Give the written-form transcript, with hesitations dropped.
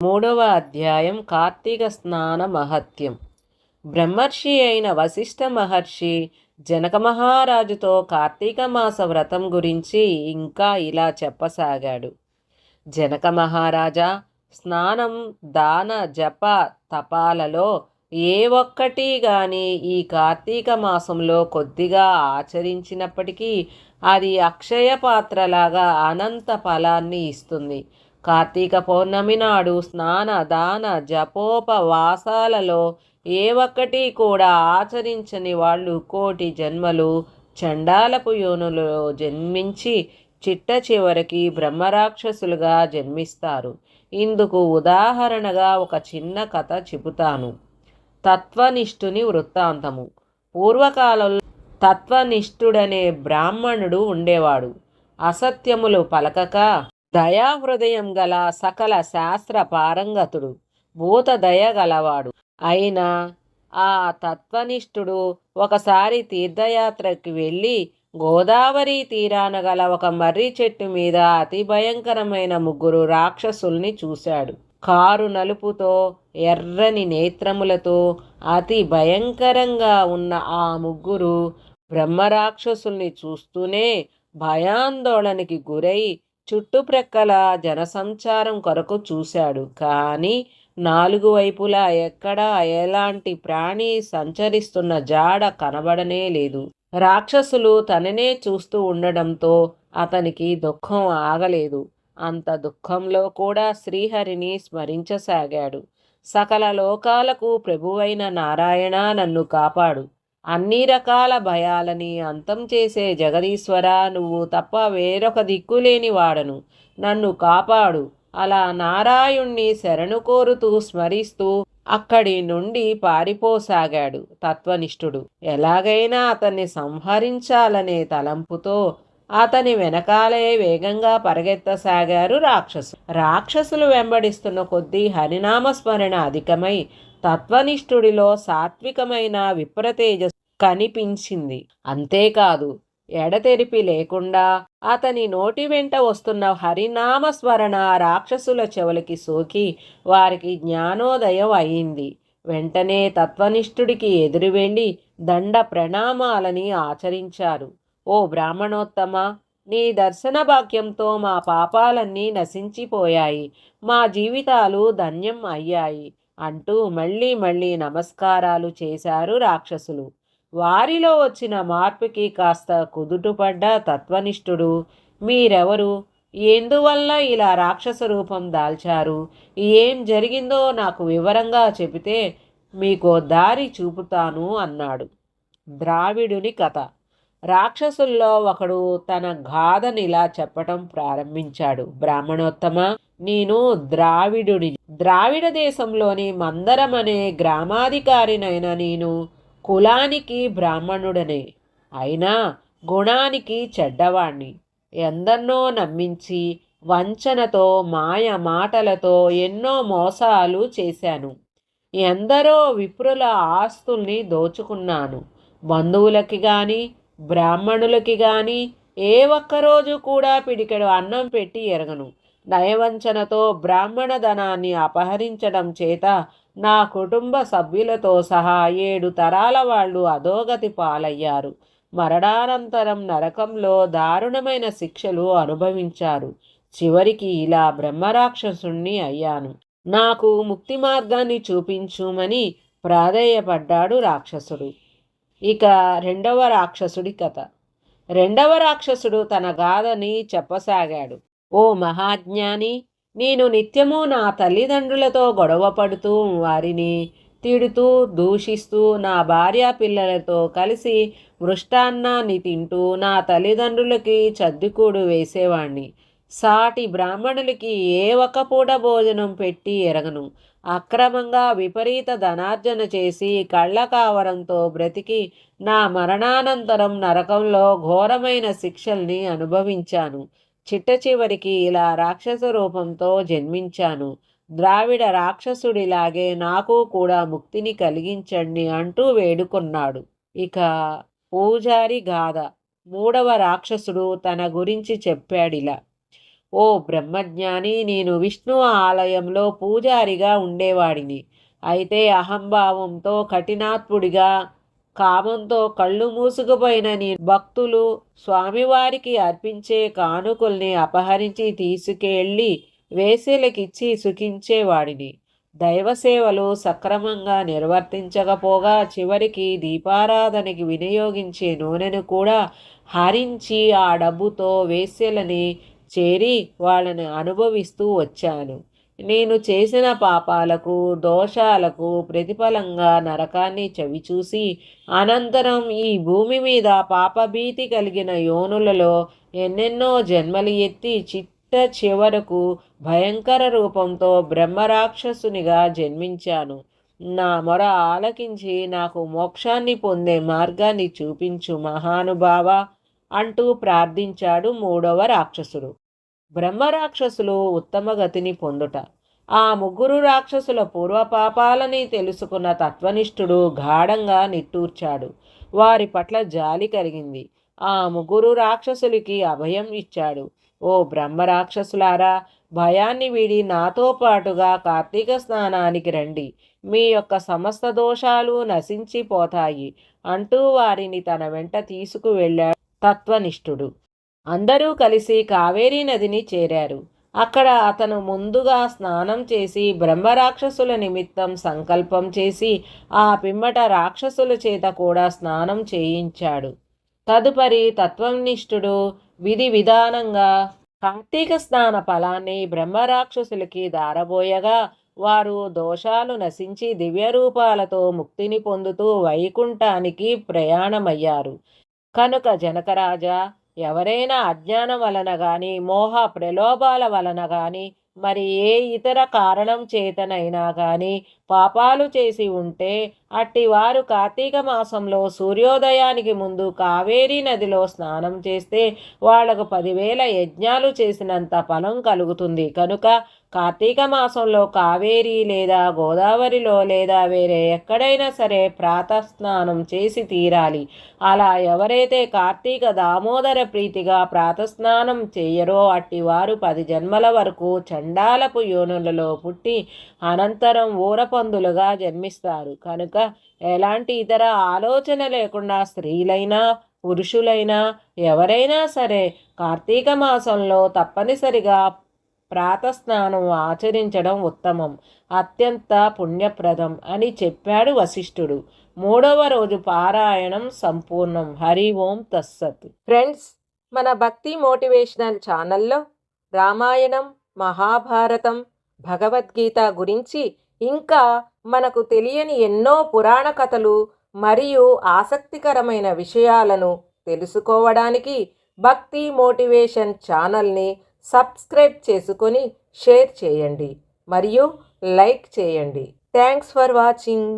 మూడవ అధ్యాయం కార్తీక స్నాన మహత్యం. బ్రహ్మర్షి అయిన వశిష్ఠ మహర్షి జనక మహారాజుతో కార్తీక మాస వ్రతం గురించి ఇంకా ఇలా చెప్పసాగాడు. జనక మహారాజా, స్నానం, దాన, జప, తపాలలో ఏ ఒక్కటి గాని ఈ కార్తీక మాసంలో కొద్దిగా ఆచరించినప్పటికీ అది అక్షయ పాత్రలాగా అనంత ఫలాన్ని ఇస్తుంది. కార్తీక పౌర్ణమి నాడు స్నాన, దాన, జపోపవాసాలలో ఏ ఒక్కటి కూడా ఆచరించని వాళ్ళు కోటి జన్మలు చండాలపు యోనులో జన్మించి చిట్ట చివరికి బ్రహ్మరాక్షసులుగా జన్మిస్తారు. ఇందుకు ఉదాహరణగా ఒక చిన్న కథ చెబుతాను. తత్వనిష్ఠుని వృత్తాంతము. పూర్వకాలంలో తత్వనిష్ఠుడనే బ్రాహ్మణుడు ఉండేవాడు. అసత్యములు పలకక దయాహృదయం గల సకల శాస్త్ర పారంగతుడు, భూతదయ గలవాడు అయినా ఆ తత్వనిష్ఠుడు ఒకసారి తీర్థయాత్రకి వెళ్ళి గోదావరి తీరాన గల ఒక మర్రి చెట్టు మీద అతి భయంకరమైన ముగ్గురు రాక్షసుల్ని చూశాడు. కారు నలుపుతో, ఎర్రని నేత్రములతో అతి భయంకరంగా ఉన్న ఆ ముగ్గురు బ్రహ్మరాక్షసుల్ని చూస్తూనే భయాందోళనకి గురై చుట్టుప్రక్కల జనసంచారం కొరకు చూశాడు. కానీ నాలుగు వైపులా ఎక్కడా ఎలాంటి ప్రాణి సంచరిస్తున్న జాడ కనబడనే లేదు. రాక్షసులు తననే చూస్తూ ఉండడంతో అతనికి దుఃఖం ఆగలేదు. అంత దుఃఖంలో కూడా శ్రీహరిని స్మరించసాగాడు. సకల లోకాలకు ప్రభువైన నారాయణ, నన్ను కాపాడు. అన్ని రకాల భయాలని అంతం చేసే జగదీశ్వర, నువ్వు తప్ప వేరొక దిక్కులేని వాడను, నన్ను కాపాడు. అలా నారాయణ్ణి శరణు కోరుతూ స్మరిస్తూ అక్కడి నుండి పారిపోసాగాడు తత్వనిష్ఠుడు. ఎలాగైనా అతన్ని సంహరించాలనే తలంపుతో అతని వెనకాలే వేగంగా పరిగెత్తసాగారు రాక్షసులు వెంబడిస్తున్న కొద్దీ హరినామస్మరణ అధికమై తత్వనిష్ఠుడిలో సాత్వికమైన విప్రతేజస్సు కనిపించింది. అంతేకాదు, ఎడతెరిపి లేకుండా అతని నోటి వెంట వస్తున్న హరినామస్మరణ రాక్షసుల చెవులకి సోకి వారికి జ్ఞానోదయం అయింది. వెంటనే తత్వనిష్ఠుడికి ఎదురు వెళ్ళి దండ ప్రణామాలని ఆచరించారు. ఓ బ్రాహ్మణోత్తమ, నీ దర్శన భాగ్యంతో మా పాపాలన్నీ నశించిపోయాయి, మా జీవితాలు ధన్యం అయ్యాయి అంటూ మళ్ళీ మళ్ళీ నమస్కారాలు చేశారు రాక్షసులు. వారిలో వచ్చిన మార్పుకి కాస్త కుదుటపడ్డ తత్వనిష్ఠుడు, మీరెవరు, ఎందువల్ల ఇలా రాక్షస రూపం దాల్చారు, ఏం జరిగిందో నాకు వివరంగా చెబితే మీకో దారి చూపుతాను అన్నాడు. ద్రావిడుని కథ. రాక్షసుల్లో ఒకడు తన గాథనిలా చెప్పటం ప్రారంభించాడు. బ్రాహ్మణోత్తమ, నేను ద్రావిడ దేశంలోని మందరం అనే గ్రామాధికారినైన నేను కులానికి బ్రాహ్మణుడనే, అయినా గుణానికి చెడ్డవాణ్ణి. ఎందరినో నమ్మించి వంచనతో మాయ మాటలతో ఎన్నో మోసాలు చేశాను. ఎందరో విప్రుల ఆస్తుల్ని దోచుకున్నాను. బంధువులకి కానీ బ్రాహ్మణులకి కానీ ఏ ఒక్కరోజు కూడా పిడికెడు అన్నం పెట్టి ఎరగను. నయవంచనతో బ్రాహ్మణ ధనాన్ని అపహరించడం చేత నా కుటుంబ సభ్యులతో సహా 7 తరాల వాళ్ళు అధోగతి పాలయ్యారు. మరణానంతరం నరకంలో దారుణమైన శిక్షలు అనుభవించారు. చివరికి ఇలా బ్రహ్మరాక్షసుణ్ణి అయ్యాను. నాకు ముక్తి మార్గాన్ని చూపించుమని ప్రాధేయపడ్డాడు రాక్షసుడు. ఇక రెండవ రాక్షసుడి కథ. రెండవ రాక్షసుడు తన గాథని చెప్పసాగాడు. ఓ మహాజ్ఞాని, నేను నిత్యము నా తల్లిదండ్రులతో గొడవ పడుతూ వారిని తిడుతూ దూషిస్తూ నా భార్య పిల్లలతో కలిసి మృష్టాన్నాన్ని తింటూ నా తల్లిదండ్రులకి చద్దికూడు వేసేవాణ్ణి. సాటి బ్రాహ్మణులకి ఏ ఒక్క పూట భోజనం పెట్టి ఎరగను. అక్రమంగా విపరీత ధనార్జన చేసి కళ్ళకావరంతో బ్రతికి నా మరణానంతరం నరకంలో ఘోరమైన శిక్షల్ని అనుభవించాను. చిట్ట చివరికి ఇలా రాక్షస రూపంతో జన్మించాను. ద్రావిడ రాక్షసుడిలాగే నాకు కూడా ముక్తిని కలిగించండి అంటూ వేడుకున్నాడు. ఇక పూజారి గాథ. మూడవ రాక్షసుడు తన గురించి చెప్పాడిలా. ఓ బ్రహ్మజ్ఞాని, నేను విష్ణు ఆలయంలో పూజారిగా ఉండేవాడిని. అయితే అహంభావంతో కఠినాత్ముడిగా, కామంతో కళ్ళు మూసుకుపోయిన నీ భక్తులు స్వామివారికి అర్పించే కానుకల్ని అపహరించి తీసుకెళ్ళి వేశ్యలకిచ్చి సుఖించేవాడిని. దైవసేవలు సక్రమంగా నిర్వర్తించకపోగా చివరికి దీపారాధనకి వినియోగించే నూనెను కూడా హరించి ఆ డబ్బుతో వేశ్యలని చేరి వాళ్ళని అనుభవిస్తూ వచ్చాను. నేను చేసిన పాపాలకు, దోషాలకు ప్రతిఫలంగా నరకాన్ని చవిచూసి అనంతరం ఈ భూమి మీద పాపభీతి కలిగిన యోనులలో ఎన్నెన్నో జన్మలు ఎత్తి చివరకు భయంకర రూపంతో బ్రహ్మరాక్షసునిగా జన్మించాను. నా మొర ఆలకించి నాకు మోక్షాన్ని పొందే మార్గాన్ని చూపించు మహానుభావ అంటూ ప్రార్థించాడు మూడవ రాక్షసుడు. బ్రహ్మరాక్షసులు ఉత్తమ గతిని పొందుట. ఆ ముగ్గురు రాక్షసుల పూర్వపాపాలని తెలుసుకున్న తత్వనిష్ఠుడు గాఢంగా నిట్టూర్చాడు. వారి పట్ల జాలి కలిగింది. ఆ ముగ్గురు రాక్షసులకి అభయం ఇచ్చాడు. ఓ బ్రహ్మరాక్షసులారా, భయాన్ని వీడి నాతో పాటుగా కార్తీక స్నానానికి రండి. మీ యొక్క సమస్త దోషాలు నశించిపోతాయి అంటూ వారిని తన వెంట తీసుకువెళ్ళాడు తత్వనిష్ఠుడు. అందరూ కలిసి కావేరీ నదిని చేరారు. అక్కడ అతను ముందుగా స్నానం చేసి బ్రహ్మరాక్షసుల నిమిత్తం సంకల్పం చేసి ఆ పిమ్మట రాక్షసుల చేత కూడా స్నానం చేయించాడు. తదుపరి తత్వనిష్ఠుడు విధి విధానంగా కార్తీక స్నాన ఫలాన్ని బ్రహ్మరాక్షసులకి దారబోయగా వారు దోషాలు నశించి దివ్యరూపాలతో ముక్తిని పొందుతూ వైకుంఠానికి ప్రయాణమయ్యారు. కనుక జనకరాజా, ఎవరైనా అజ్ఞానం వలన కానీ, మోహ ప్రలోభాల వలన కానీ, మరి ఏ ఇతర కారణం చేతనైనా కానీ పాపాలు చేసి ఉంటే అట్టివారు కార్తీక మాసంలో సూర్యోదయానికి ముందు కావేరీ నదిలో స్నానం చేస్తే వాళ్లకు 10,000 యజ్ఞాలు చేసినంత ఫలం కలుగుతుంది. కనుక కార్తీక మాసంలో కావేరీ లేదా గోదావరిలో లేదా వేరే ఎక్కడైనా సరే ప్రాతస్నానం చేసి తీరాలి. అలా ఎవరైతే కార్తీక దామోదర ప్రీతిగా ప్రాతస్నానం చేయరో అట్టివారు 10 జన్మల వరకు చండాలపు యోనులలో పుట్టి అనంతరం ఊరపందులుగా జన్మిస్తారు. కనుక ఎలాంటి ఇతర ఆలోచన లేకుండా స్త్రీలైనా పురుషులైనా ఎవరైనా సరే కార్తీక మాసంలో తప్పనిసరిగా ప్రాతస్నానం ఆచరించడం ఉత్తమం, అత్యంత పుణ్యప్రదం అని చెప్పాడు వశిష్ఠుడు. 3వ రోజు పారాయణం సంపూర్ణం. హరి ఓం తస్సత్. ఫ్రెండ్స్, మన భక్తి మోటివేషనల్ ఛానల్లో రామాయణం, మహాభారతం, భగవద్గీత గురించి ఇంకా మనకు తెలియని ఎన్నో పురాణ కథలు మరియు ఆసక్తికరమైన విషయాలను తెలుసుకోవడానికి భక్తి మోటివేషన్ ఛానల్ని సబ్స్క్రైబ్ చేసుకొని షేర్ చేయండి మరియు లైక్ చేయండి. Thanks for watching.